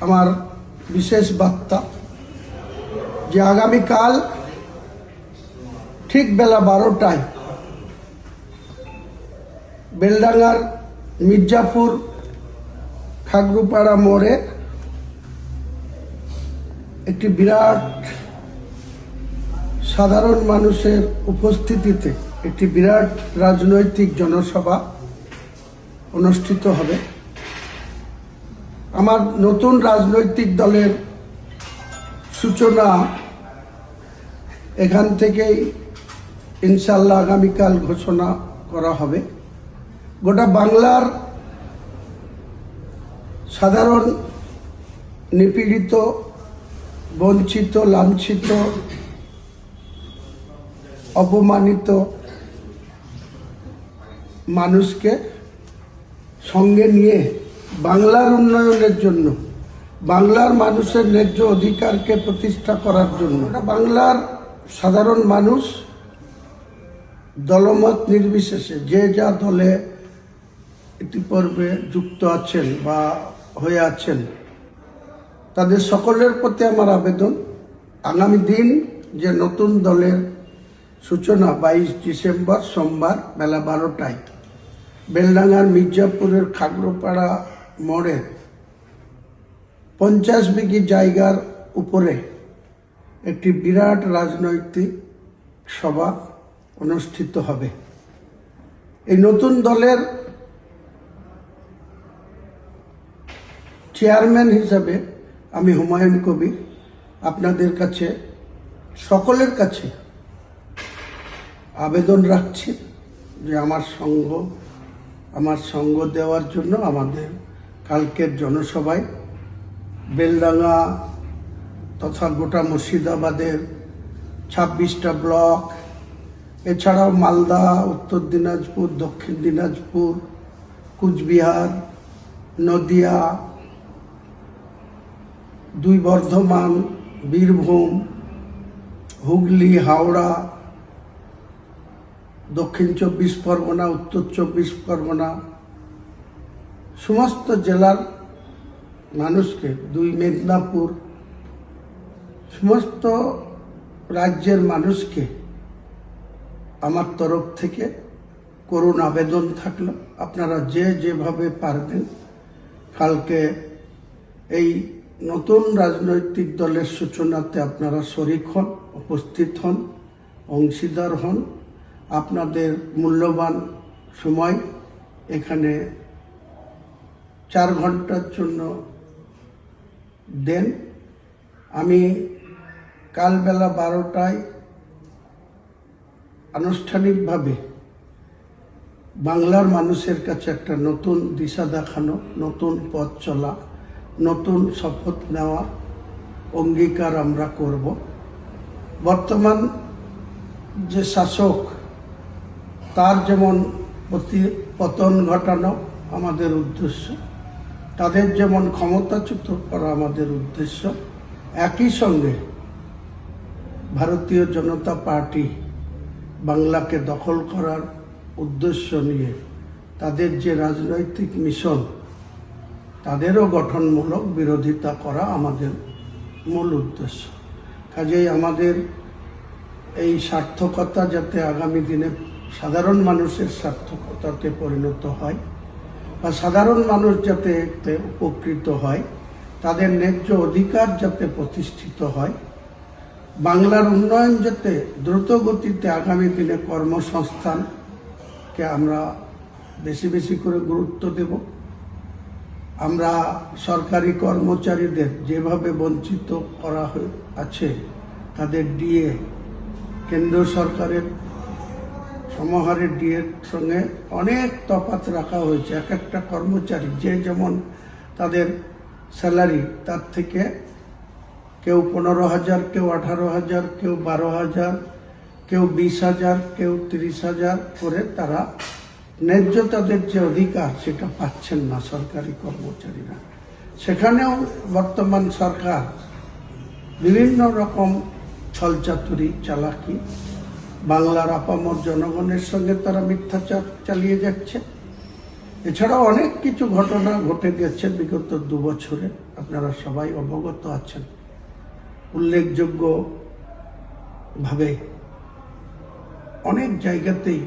আমার বিশেষ বার্তা যে আগামীকাল ঠিক বেলা 12টায় বেলডাঙ্গার মির্জাপুর খাগড়ুপাড়া মোড়ে একটি বিরাট সাধারণ মানুষের উপস্থিতিতে একটি বিরাট রাজনৈতিক জনসভা অনুষ্ঠিত হবে। আমার নতুন রাজনৈতিক দলের সূচনা এখান থেকেই ইনশাল্লাহ আগামীকাল ঘোষণা করা হবে। গোটা বাংলার সাধারণ নিপীড়িত, বঞ্চিত, লাঞ্ছিত, অপমানিত মানুষকে সঙ্গে নিয়ে বাংলার উন্নয়নের জন্য, বাংলার মানুষের ন্যায্য অধিকারকে প্রতিষ্ঠা করার জন্য বাংলার সাধারণ মানুষ দলমত নির্বিশেষে যে যা দলে ইতিপূর্বে যুক্ত আছেন বা হয়ে আছেন, তাদের সকলের প্রতি আমার আবেদন, আগামী দিন যে নতুন দলের সূচনা 22 ডিসেম্বর সোমবার বেলা 12টায় বেলডাঙ্গার মির্জাপুরের খাগড়ুপাড়া মোড়ে 50 বিঘি জায়গার উপরে একটি বিরাট রাজনৈতিক সভা অনুষ্ঠিত হবে। এই নতুন দলের চেয়ারম্যান হিসাবে আমি হুমায়ুন কবির আপনাদের কাছে, সকলের কাছে আবেদন রাখছি যে আমার সঙ্গ দেওয়ার জন্য আমাদের কালকের জনসভায় বেলডাঙ্গা তথা গোটা মুর্শিদাবাদের 26টা ব্লক, এছাড়াও মালদা, উত্তর দিনাজপুর, দক্ষিণ দিনাজপুর, কুচবিহার, নদিয়া, 2 বর্ধমান, বীরভূম, হুগলি, হাওড়া, দক্ষিণ 24 পরগনা, উত্তর 24 পরগনা, সমস্ত জেলার মানুষকে, 2 মেদিনীপুর, সমস্ত রাজ্যের মানুষকে আমার তরফ থেকে করুণ আবেদন থাকলো, আপনারা যেভাবে পারবেন কালকে এই নতুন রাজনৈতিক দলের সূচনাতে আপনারা শরিক হন, উপস্থিত হন, অংশীদার হন, আপনাদের মূল্যবান সময় এখানে 4 ঘন্টার জন্য দেন। আমি কাল বেলা 12টায় আনুষ্ঠানিকভাবে বাংলার মানুষের কাছে একটা নতুন দিশা দেখানো, নতুন পথ চলা, নতুন শপথ নেওয়া অঙ্গীকার আমরা করব। বর্তমান যে শাসক, তার যেমন পতন ঘটানো আমাদের উদ্দেশ্য, তাদের যেমন ক্ষমতাচ্যুত করা আমাদের উদ্দেশ্য, একই সঙ্গে ভারতীয় জনতা পার্টি বাংলাকে দখল করার উদ্দেশ্য নিয়ে তাদের যে রাজনৈতিক মিশন, তাদেরও গঠনমূলক বিরোধিতা করা আমাদের মূল উদ্দেশ্য। কাজেই আমাদের এই সার্থকতা যাতে আগামী দিনে সাধারণ মানুষের সার্থকতাতে পরিণত হয় বা সাধারণ মানুষ যাতে এতে উপকৃত হয়, তাদের ন্যায্য অধিকার যাতে প্রতিষ্ঠিত হয়, বাংলার উন্নয়ন যাতে দ্রুত গতিতে আগামী দিনে কর্মসংস্থানকে আমরা বেশি বেশি করে গুরুত্ব দেব। আমরা সরকারি কর্মচারীদের যেভাবে বঞ্চিত করা আছে, তাদের ডিএ কেন্দ্র সরকারের সমাহারের ডিএর সঙ্গে অনেক তফাৎ রাখা হয়েছে। এক একটা কর্মচারী যে যেমন তাদের স্যালারি, তার থেকে কেউ 15,000, কেউ 18,000, কেউ 12,000, কেউ 20,000, কেউ 30,000 করে তারা ন্যায্য তাদের যে অধিকার সেটা পাচ্ছেন না সরকারি কর্মচারীরা। সেখানেও বর্তমান সরকার বিভিন্ন রকম ছলচাতুরি, চালাকি, বাংলার আপামর জনগণের সঙ্গে তারা মিথ্যাচার চালিয়ে যাচ্ছে। এছাড়াও অনেক কিছু ঘটনা ঘটে গেছে বিগত 2 বছরে, আপনারা সবাই অবগত আছেন। উল্লেখযোগ্য ভাবে অনেক জায়গাতেই